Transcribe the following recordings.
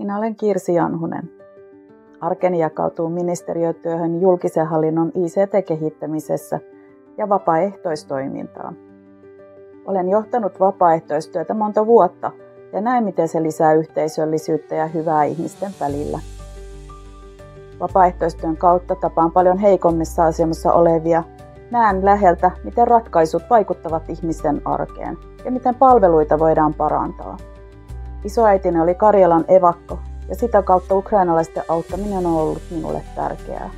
Minä olen Kirsi Janhunen. Arkeni jakautuu ministeriötyöhön julkisen hallinnon ICT-kehittämisessä ja vapaaehtoistoimintaan. Olen johtanut vapaaehtoistyötä monta vuotta ja näen, miten se lisää yhteisöllisyyttä ja hyvää ihmisten välillä. Vapaaehtoistyön kautta tapaan paljon heikommissa asemassa olevia. Näen läheltä, miten ratkaisut vaikuttavat ihmisten arkeen ja miten palveluita voidaan parantaa. Isoäitini oli Karjalan evakko ja sitä kautta ukrainalaisten auttaminen on ollut minulle tärkeää.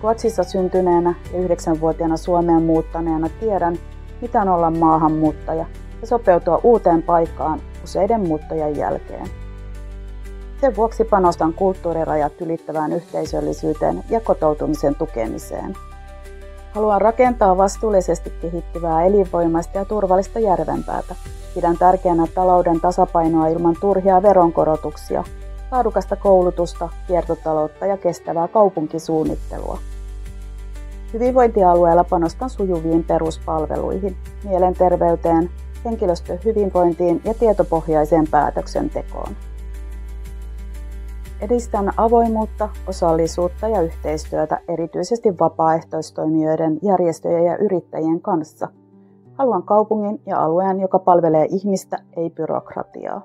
Ruotsissa syntyneenä ja 9-vuotiaana Suomeen muuttaneena tiedän, mitä on olla maahanmuuttaja ja sopeutua uuteen paikkaan useiden muuttojen jälkeen. Sen vuoksi panostan kulttuurirajat ylittävään yhteisöllisyyteen ja kotoutumisen tukemiseen. Haluan rakentaa vastuullisesti kehittyvää, elinvoimaista ja turvallista Järvenpäätä. Pidän tärkeänä talouden tasapainoa ilman turhia veronkorotuksia, laadukasta koulutusta, kiertotaloutta ja kestävää kaupunkisuunnittelua. Hyvinvointialueella panostan sujuviin peruspalveluihin, mielenterveyteen, henkilöstön hyvinvointiin ja tietopohjaiseen päätöksentekoon. Edistän avoimuutta, osallisuutta ja yhteistyötä erityisesti vapaaehtoistoimijoiden, järjestöjen ja yrittäjien kanssa. Haluan kaupungin ja alueen, joka palvelee ihmistä, ei byrokratiaa.